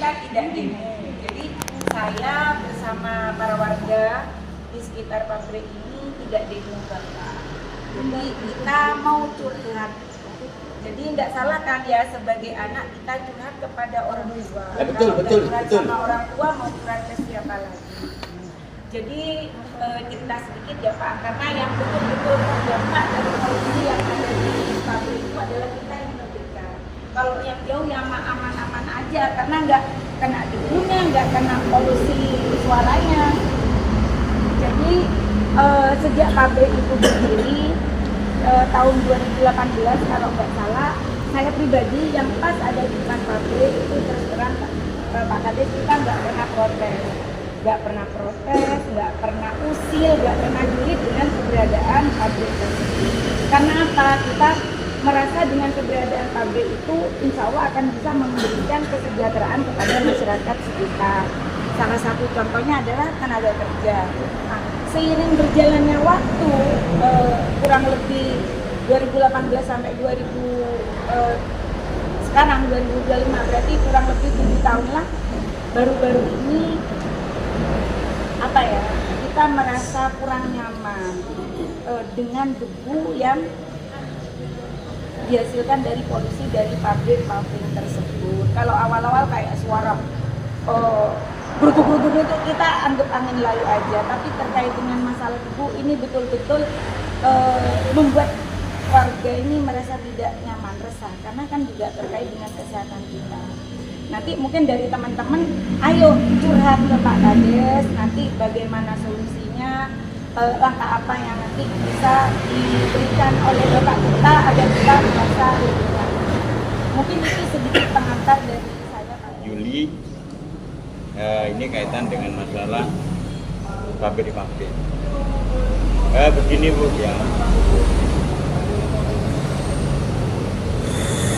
kita tidak demo. Jadi saya bersama para warga di sekitar pabrik ini tidak demo Bapak. Jadi kita mau curhat. Jadi nggak salah kan ya sebagai anak kita curhat kepada orang tua. Ya, betul, Kalau betul, curhat betul. sama orang tua mau curhat ke siapa lagi? Jadi cerita sedikit ya Pak, karena yang betul-betul terdampak dari polusi yang ada di pabrik itu adalah kita yang merdeka. Kalau yang jauh yang aman-aman aja, karena nggak kena debunya, nggak kena polusi suaranya. Jadi sejak pabrik itu berdiri tahun 2018 kalau nggak salah, saya pribadi yang pas ada di depan pabrik itu terus terang Pak Kades kita nggak pernah protes. Nggak pernah protes, nggak pernah usil, nggak pernah julid dengan keberadaan pabrik tersebut. Karena apa? Kita merasa dengan keberadaan pabrik itu insya Allah akan bisa memberikan kesejahteraan kepada masyarakat sekitar. Salah satu contohnya adalah tenaga kerja. Nah, seiring berjalannya waktu, kurang lebih 2018 sampai 2000 sekarang 2025, berarti kurang lebih 7 tahun lah. Baru-baru ini apa ya, kita merasa kurang nyaman dengan debu yang dihasilkan dari polusi dari pabrik-pabrik tersebut. Kalau awal-awal kayak suara brutuk-brutuk itu kita anggap angin lalu aja, tapi terkait dengan masalah debu ini betul-betul membuat warga ini merasa tidak nyaman, resah, karena kan juga terkait dengan kesehatan kita. Nanti mungkin dari teman-teman, ayo curhat ke Pak Kades, nanti bagaimana solusinya, langkah apa yang nanti bisa diberikan oleh Bapak kita agar kita merasa lebih nyaman. Mungkin itu sedikit pengantar dari saya Pak Juli, ini kaitan dengan masalah pabrik-pabrik. Begini Bu ya,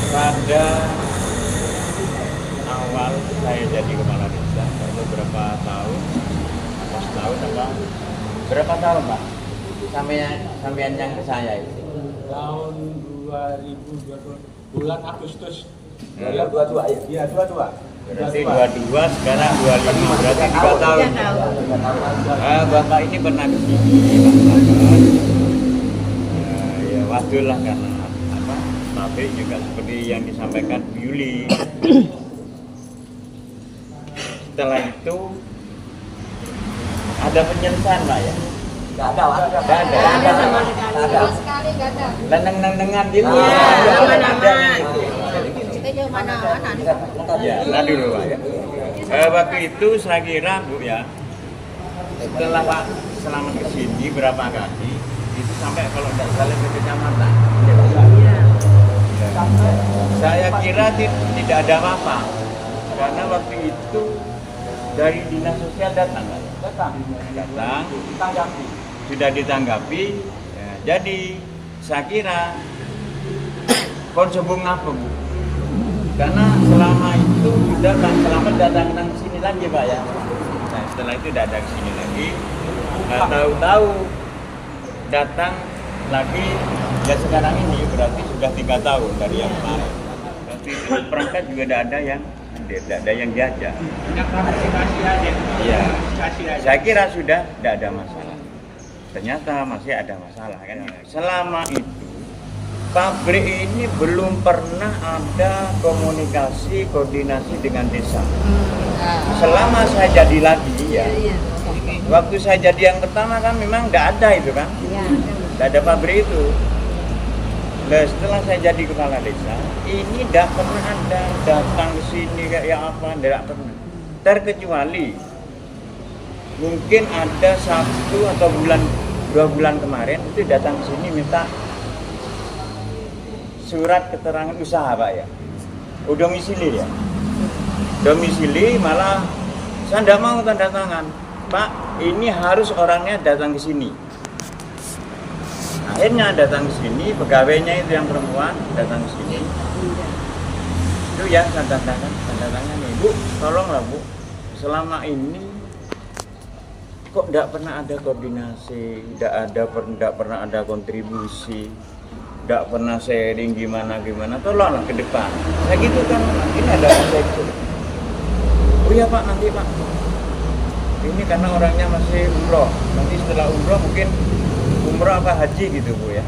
pada awal saya jadi kepala desa itu berapa tahun? Setahun apa? Berapa tahun Pak? Sampean yang ke saya itu? Tahun 2020 bulan Agustus 22 ya? Iya, 22. Berarti 22, sekarang 25, berarti 3 tahun. Bapak ini pernah ke sini, ya waduh lah karena apa? Pabrik juga seperti yang disampaikan Bu Yuli. Setelah itu ada penyelesaian Pak ya? Nggak ada, Pak. Nggak ada. Sama sekali nggak ada. Leneng-lenengan gitu. Kita jauh mana-mana nih. Ya, nah dulu Pak ya. Waktu itu saya kira Bu ya, setelah Pak Selamat kesini berapa kali, itu sampai kalau tidak salah ke kecamatan. Saya kira tidak ada apa-apa, karena waktu itu dari dinas sosial datang, sudah ditanggapi. Ya, jadi saya kira konsumsi apa Bu? Karena selama itu sudah Pak Selamat datang ke sini lagi Pak ya. Nah setelah itu tidak ada ke sini lagi. Nggak tahu-tahu datang lagi ya sekarang ini berarti sudah 3 tahun dari yang kemarin. Waktu itu perangkat juga tidak ada yang diajak. Iya. Saya kira sudah tidak ada masalah. Ternyata masih ada masalah kan. Selama itu pabrik ini belum pernah ada komunikasi koordinasi dengan desa. Selama saya jadi lagi ya. Waktu saya jadi yang pertama kan memang tidak ada itu kan. Tidak ada pabrik itu. Nah, setelah saya jadi kepala desa, ini tidak pernah ada datang ke sini kayak apa, tidak pernah. Terkecuali mungkin ada 1 atau 2 bulan kemarin itu datang ke sini minta surat keterangan usaha Pak ya. Domisili ya. Domisili malah saya tidak mau tanda tangan. Pak, ini harus orangnya datang ke sini. Akhirnya datang ke sini, pegawainya itu yang perempuan datang ke sini. Itu ya tanda tangan nih, Bu, tolonglah Bu. Selama ini kok tidak pernah ada koordinasi, tidak pernah ada kontribusi, tidak pernah sharing gimana, tolonglah ke depan. Saya gitu kan, ini ada saya gitu. Oh iya Pak, nanti Pak. Ini karena orangnya masih umroh. Nanti setelah umroh mungkin umroh apa haji gitu Bu ya.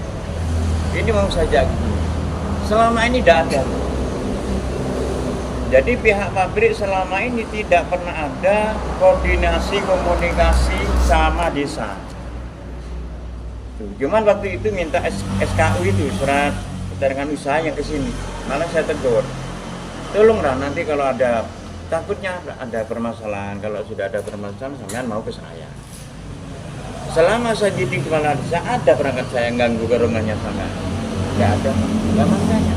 Ini mau saja. Selama ini tidak ada. Jadi pihak pabrik selama ini tidak pernah ada koordinasi komunikasi sama desa. Tuh, cuman waktu itu minta SKU itu, surat keterangan usaha yang ke sini. Malah saya tegur. Tolonglah nanti kalau ada, takutnya ada permasalahan. Kalau sudah ada permasalahan, sampean mau ke saya. Selama saya jadi kepala desa, ada perangkat saya yang ganggu ke rumahnya sampean. Tidak ada. Tidak makanya.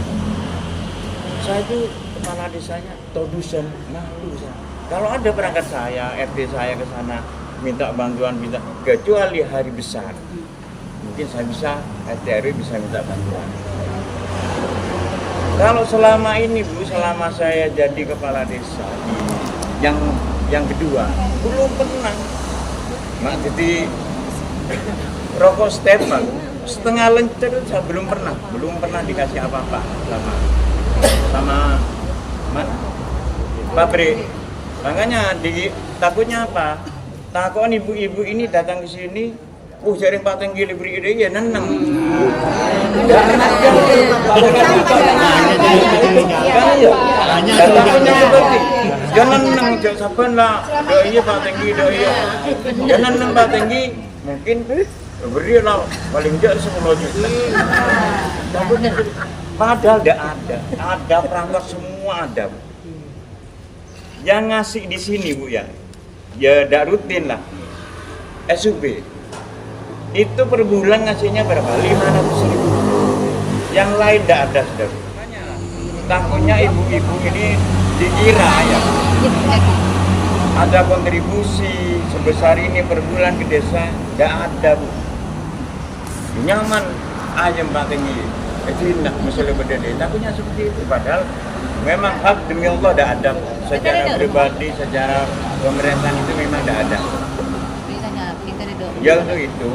Saya itu kepala desanya produsen malu saya. Kalau ada perangkat saya, RT saya ke sana minta bantuan, minta kecuali hari besar. Mungkin saya bisa, RT RW bisa minta bantuan. Kalau selama ini Bu, selama saya jadi kepala desa yang kedua, belum pernah. Mak jadi rokok Stefan setengah lencer saya belum pernah dikasih apa-apa sama pabrik. Makanya takutnya apa? Takut ibu-ibu ini datang ke sini, jaring Pak Tenggi beri ide ya neneng. Takutnya seperti jangan neneng saban lah. Iya Pak Tenggi, iya. Jangan neneng Pak Tenggi, mungkin beri lah paling tidak 10 juta. Takutnya padahal tidak ada perangkat semua ada. Bu. Yang ngasih di sini Bu ya tidak rutin lah. SUB itu per bulan ngasihnya berapa? 500.000. Yang lain tidak ada sudah. Takutnya ibu-ibu ini dikira ya ada kontribusi sebesar ini per bulan ke desa, tidak ada Bu. Nyaman ayam Pak Tinggi. Enak misalnya berdede, takutnya seperti itu. Padahal memang hak demi Allah tidak ada. Secara pribadi, secara pemerintahan itu memang tidak ada. Ya untuk itu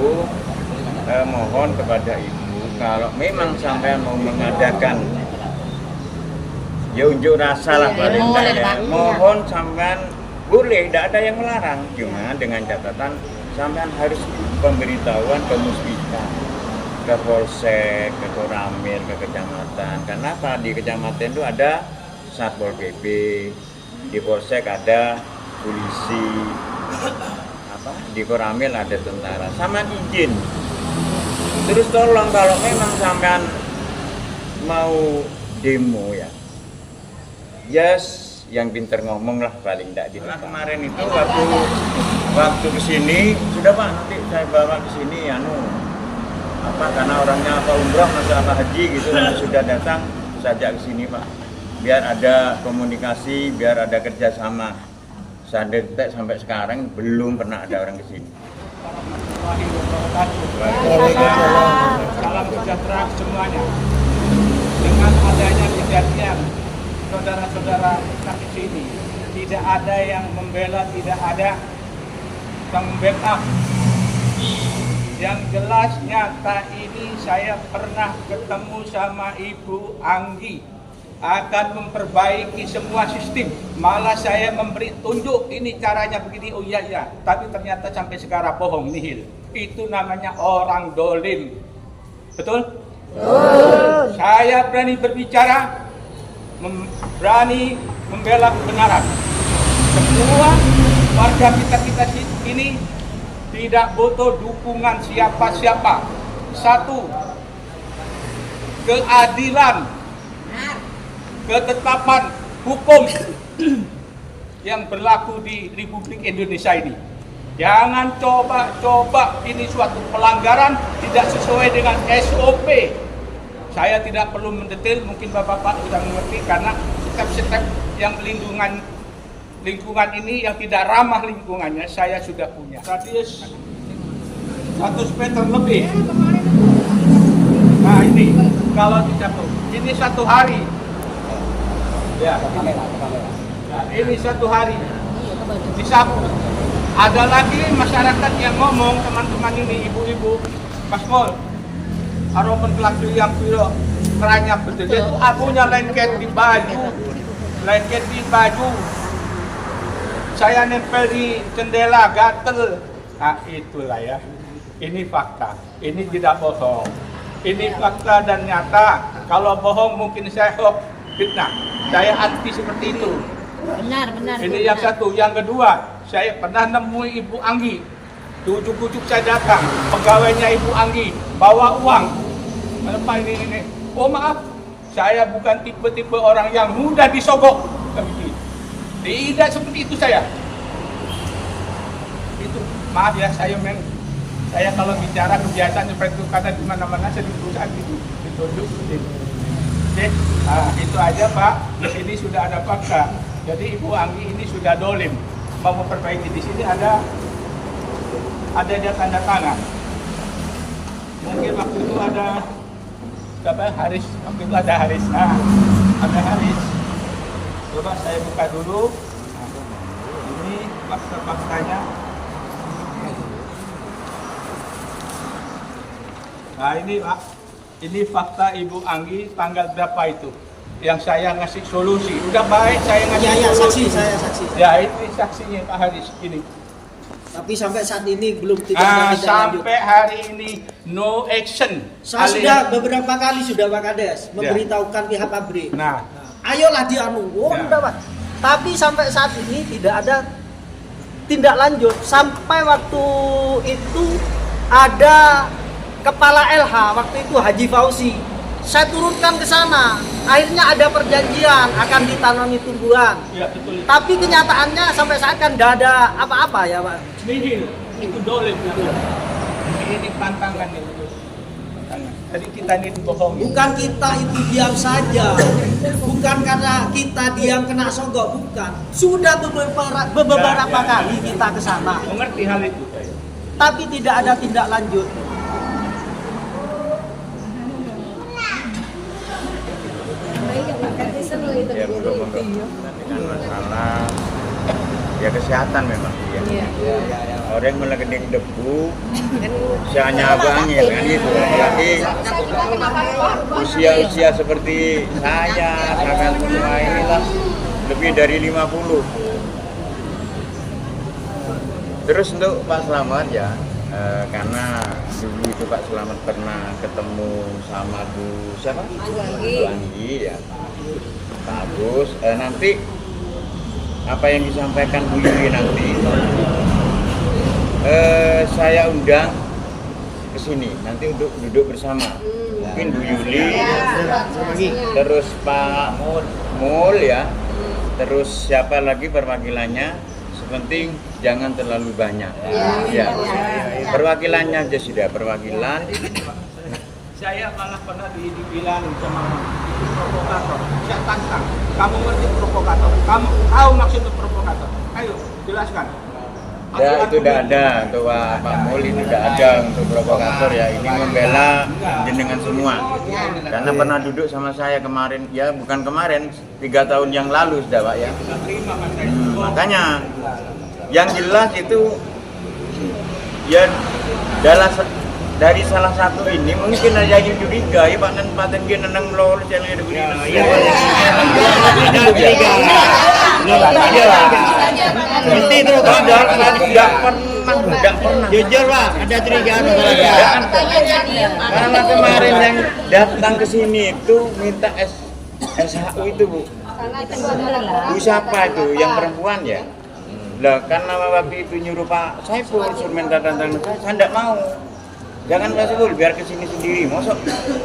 mohon kepada ibu, kalau memang sampai mau mengadakan ya unjuk rasa lah paling tidak. Mohon sampean boleh, tidak ada yang melarang. Cuma dengan catatan sampean harus pemberitahuan ke Muspika, ke Polsek, ke Koramil, ke kecamatan. Kenapa? Di kecamatan itu ada Satpol PP, di Polsek ada polisi, di Koramil ada tentara, sama izin. Terus tolong kalau memang sampean mau demo ya, yang pinter ngomong lah paling tidak di tempat. Kemarin itu waktu kesini sudah Pak, nanti saya bawa ke sini karena orangnya umroh atau haji gitu, sudah datang saja ke sini Pak, biar ada komunikasi, biar ada kerjasama. Saya detek sampai sekarang belum pernah ada orang ke sini. Salam sejahtera semuanya. Dengan adanya kejadian saudara-saudara kita di sini, tidak ada yang membela, tidak ada yang membackup. Yang jelas nyata ini saya pernah ketemu sama Ibu Anggi akan memperbaiki semua sistem. Malah saya memberi tunjuk ini caranya begini, oh iya ya. Tapi ternyata sampai sekarang bohong, nihil. Itu namanya orang dolim. Betul? Betul. Saya berani berbicara, berani membela kebenaran. Semua warga kita ini tidak butuh dukungan siapa-siapa. Satu, keadilan, ketetapan hukum yang berlaku di Republik Indonesia ini. Jangan coba-coba ini suatu pelanggaran tidak sesuai dengan SOP. Saya tidak perlu mendetail, mungkin Bapak-Bapak sudah mengerti karena step-step yang lingkungan ini yang tidak ramah lingkungannya saya sudah punya. Radius 100 meter lebih. Nah ini kalau dicatat, ini satu hari. Ya, nah, ini satu hari disapu. Ada lagi masyarakat yang ngomong, teman-teman ini, ibu-ibu, Paskol, Aropen Kelaksu yang piro kerannya betul itu abunya lengket di baju, saya nempel di jendela gatel. Nah itulah ya. Ini fakta. Ini tidak bohong. Ini fakta dan nyata. Kalau bohong mungkin saya hoax, fitnah. Saya anti seperti itu. Benar. Ini yang satu. Yang kedua, saya pernah nemui Ibu Anggi. Ujuk-ujuk saya datang. Pegawainya Ibu Anggi bawa uang. Apa ini? Oh maaf, saya bukan tipe-tipe orang yang mudah disogok. Tidak seperti itu saya. Itu maaf ya, saya kalau bicara kebiasaan seperti itu, karena di mana-mana saya di perusahaan itu ditunjuk seperti itu. Oke, nah, itu aja Pak. Di sini sudah ada fakta. Jadi Ibu Anggi ini sudah dolim mau memperbaiki. Di sini ada dia tanda tangan. Mungkin waktu itu ada siapa? Haris. Waktu itu ada Haris. Nah, ada Haris. Coba saya buka dulu. Nah, ini fakta-faktanya. Nah ini Pak, ini fakta Ibu Anggi tanggal berapa itu? Yang saya ngasih solusi. Udah baik saya ngasih solusi. Saya saksi. Ya ini saksinya Pak Haris ini. Tapi sampai saat ini belum tidak ada tindak lanjut. Sampai hari ini no action. Saya sudah beberapa kali sudah Pak Kades memberitahukan pihak pabrik. Nah, Ayolah dianu. Oh, Ya. udah Pak. Tapi sampai saat ini tidak ada tindak lanjut. Sampai waktu itu ada kepala LH waktu itu Haji Fauzi. Saya turunkan ke sana. Akhirnya ada perjanjian akan ditanami tumbuhan. ya betul. Tapi kenyataannya sampai saat kan tidak ada apa-apa ya Pak. Nihil, itu dolim. Ini pantangan itu. Jadi kita ini bohong. Bukan kita itu diam saja, bukan karena kita diam kena sogok, bukan. Sudah beberapa kali kita ke sana, Mengerti hal itu saya. tapi tidak ada tindak lanjut. Ya belum dengan masalah ya kesehatan memang ya. Orang melegending debu, usianya banyak kan gitu. Jadi usia seperti saya, sangat semua inilah lebih dari 50. Terus untuk Pak Slamet ya, karena dulu itu Pak Slamet pernah ketemu sama Bu siapa? Bu Anggi ya. Pak Agus, nanti apa yang disampaikan Bu Yuli nanti saya undang ke sini nanti untuk duduk bersama. Mungkin Bu Yuli, terus Pak Mul ya, terus siapa lagi perwakilannya. Sepenting jangan terlalu banyak. Ya. Perwakilannya aja sudah perwakilan. Saya malah pernah dibilang sama itu provokator. Saya tantang. Kamu ngerti provokator? Kamu tahu maksud provokator? Ayo jelaskan. Ya itu tidak ada untuk Pak Mul ini tidak ada untuk provokator ya. Ini membela jenengan semua. Karena pernah duduk sama saya kemarin, ya bukan kemarin, 3 tahun yang lalu sudah Pak ya. Makanya yang jelas itu ya dari salah satu ini mungkin ada yang curiga ya Pak Paten dia neneng lol channel itu mesti itu tidak pernah Jujur Pak, ada curigaan karena kemarin yang datang ke sini itu minta SHU itu Bu siapa itu yang perempuan ya lah karena waktu itu nyuruh Pak Saiful suruh minta tantang saya tidak mau. Jangan Pak Saiful, biar kesini sendiri. Masa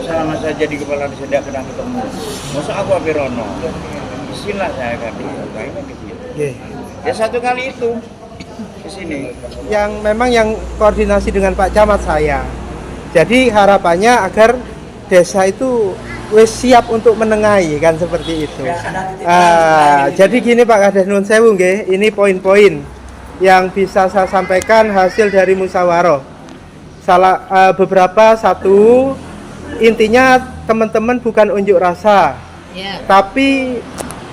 selama saya jadi kepala desa tidak pernah ketemu. Masa aku Abirono. Isilah saya kan. Kayaknya ke sini. Ya satu kali itu ke sini. Yang memang yang koordinasi dengan Pak Camat saya. Jadi harapannya agar desa itu wis siap untuk menengahi kan seperti itu. Jadi gini Pak Kades Nun Sewu nggih, ini poin-poin yang bisa saya sampaikan hasil dari musyawarah. Beberapa satu intinya teman-teman bukan unjuk rasa, tapi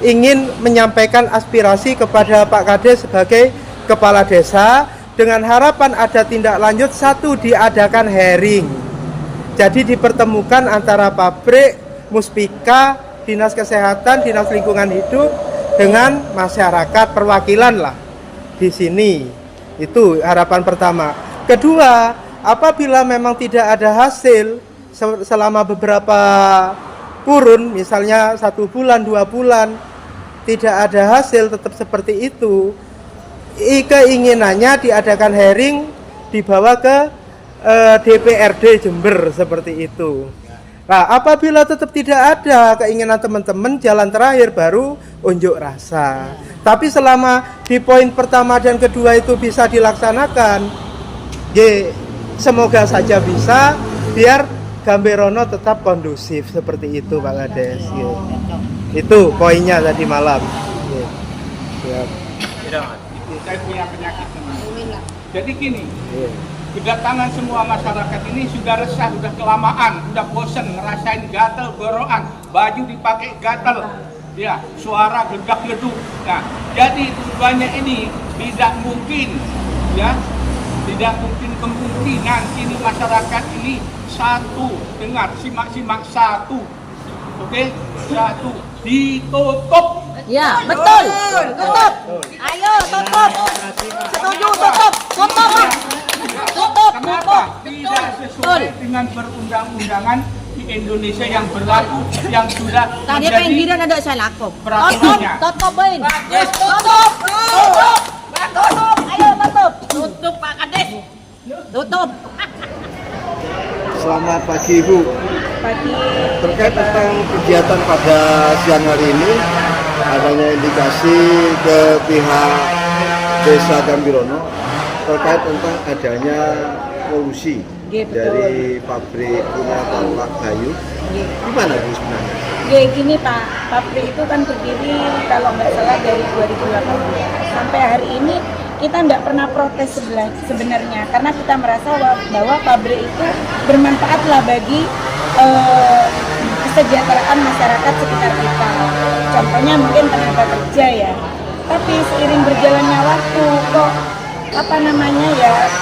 ingin menyampaikan aspirasi kepada Pak Kades sebagai kepala desa dengan harapan ada tindak lanjut. Satu, diadakan hearing, jadi dipertemukan antara pabrik, Muspika, Dinas Kesehatan, Dinas Lingkungan Hidup dengan masyarakat perwakilan lah. di sini. Itu harapan pertama. Kedua, apabila memang tidak ada hasil selama beberapa kurun, misalnya 1 bulan, 2 bulan, tidak ada hasil tetap seperti itu, keinginannya diadakan hearing dibawa ke DPRD Jember seperti itu. Nah, apabila tetap tidak ada keinginan teman-teman, jalan terakhir baru unjuk rasa. Tapi selama di poin pertama dan kedua itu bisa dilaksanakan, semoga saja bisa, biar Gambirono tetap kondusif seperti itu, Pak Kades. Itu poinnya tadi malam. Saya punya penyakit teman. Jadi gini, kedatangan semua masyarakat ini sudah resah, sudah kelamaan, sudah bosan ngerasain gatel gorokan, baju dipakai gatel, ya, suara gedak-geduk. Nah, jadi tujuannya ini tidak mungkin, ya, tidak mungkin kemungkinan ini masyarakat ini satu, dengar, simak-simak satu, oke, satu, ditutup. Ya, betul. Tutup. Ayo, tutup. Setuju, tutup. Tutup, Pak. Tutup. Kenapa? Tidak sesuai dengan perundang-undangan di Indonesia yang berlaku, yang sudah Tadi pinggiran ada saya lakukan. Tutup, peraturannya. tutup, Ben. Tutup. Tutup. Tutup. Ayo, tutup. Tutup, Pak Kades. Tutup. Selamat pagi Ibu. Pagi. Terkait tentang kegiatan pada siang hari ini, adanya indikasi ke pihak Desa Gambirono terkait tentang adanya polusi dari pabrik punya Bapak Bayu. Gimana Bu sebenarnya? Ya gini Pak, pabrik itu kan berdiri kalau nggak salah dari 2018 sampai hari ini kita nggak pernah protes sebenarnya, karena kita merasa bahwa pabrik itu bermanfaatlah bagi kesejahteraan masyarakat sekitar kita. Contohnya mungkin tenaga kerja ya. Tapi seiring berjalannya waktu kok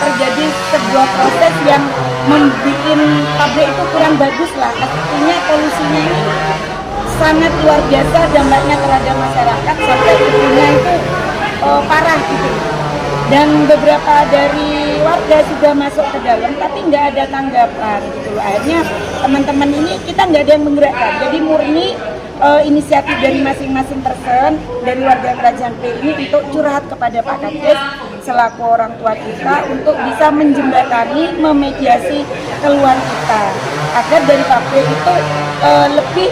terjadi sebuah proses yang membuat pabrik itu kurang bagus lah. Artinya polusinya ini sangat luar biasa dampaknya terhadap masyarakat, sampai ibunya itu parah gitu. Dan beberapa dari warga sudah masuk ke dalam tapi nggak ada tanggapan gitu. Akhirnya teman-teman ini kita nggak ada yang menggerakkan, jadi murni inisiatif dari masing-masing person dari warga Kerajaan P ini untuk curhat kepada Pak Kades selaku orang tua kita untuk bisa menjembatani, memediasi keluhan kita agar dari pabrik itu lebih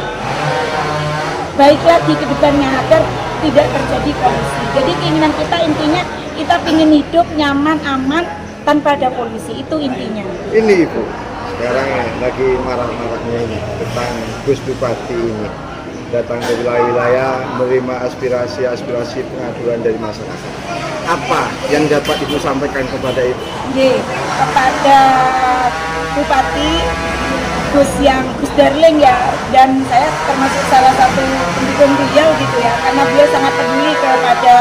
baik lagi ke depannya agar tidak terjadi polusi. Jadi keinginan kita intinya kita ingin hidup nyaman, aman, tanpa ada polusi, itu intinya. Ini Ibu, sekarang lagi marah-marahnya ini tentang Gus Bupati ini datang ke wilayah-wilayah menerima aspirasi pengaduan dari masyarakat. Apa yang dapat Ibu sampaikan kepada Ibu? Kepada Bupati Gus Darling ya, dan saya termasuk salah satu pendukung beliau gitu ya, karena beliau sangat peduli kepada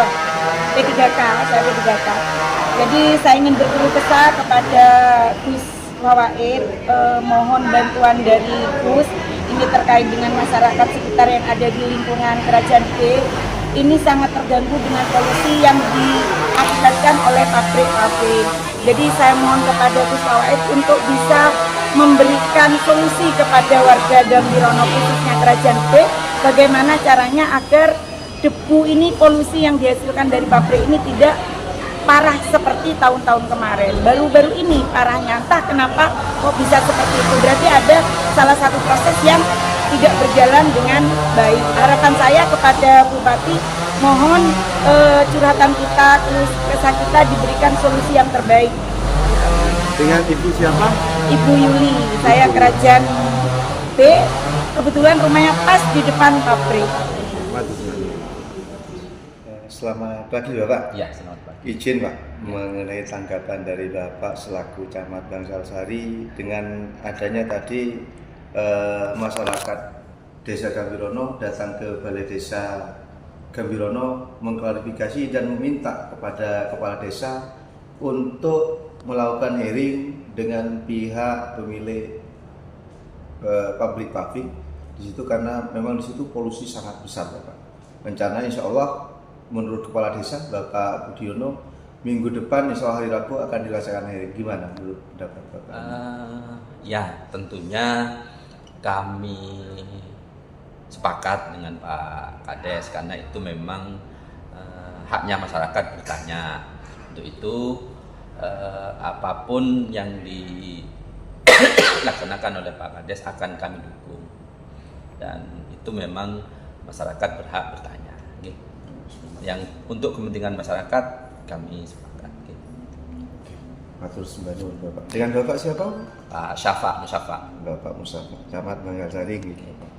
P3K, saya P3K. Jadi saya ingin berkeluh kesah kepada Gus Wawaid, mohon bantuan dari Gus ini terkait dengan masyarakat sekitar yang ada di lingkungan Kerajaan P. Ini sangat terganggu dengan polusi yang diakibatkan oleh pabrik-pabrik. Jadi saya mohon kepada Gus Wawaid untuk bisa memberikan solusi kepada warga Gambirono khususnya Kerajaan P, bagaimana caranya agar debu ini, polusi yang dihasilkan dari pabrik ini tidak parah seperti tahun-tahun kemarin. Baru-baru ini parahnya, entah kenapa kok bisa seperti itu. Berarti ada salah satu proses yang tidak berjalan dengan baik. Harapan saya kepada Bupati, mohon curhatan kita, kesah kita diberikan solusi yang terbaik. Dengan Ibu siapa? Ibu Yuli, saya Kerajaan B, kebetulan rumahnya pas di depan pabrik. Selamat pagi Bapak. Ya, selamat pagi. Izin Pak, mengenai tanggapan dari Bapak selaku Camat Bangsal-Sari dengan adanya tadi masyarakat Desa Gambirono datang ke Balai Desa Gambirono mengklarifikasi dan meminta kepada Kepala Desa untuk melakukan hearing dengan pihak pemilik pabrik di situ, karena memang di situ polusi sangat besar Bapak. Rencana insya Allah menurut Kepala Desa Bapak Budiono minggu depan insya Allah hari Rabu akan dilaksanakan hearing. Gimana menurut pendapat Bapak? Ya, tentunya kami sepakat dengan Pak Kades karena itu memang haknya masyarakat bertanya. Untuk itu apapun yang dilaksanakan oleh Pak Kades akan kami dukung, dan itu memang masyarakat berhak bertanya. Yang untuk kepentingan masyarakat kami sepakat. Matur sembah nuwun Bapak. Dengan Bapak siapa? Pak Syafa Musyafa. Bapak Musafa, Camat Bangkalsari gitu Bapak.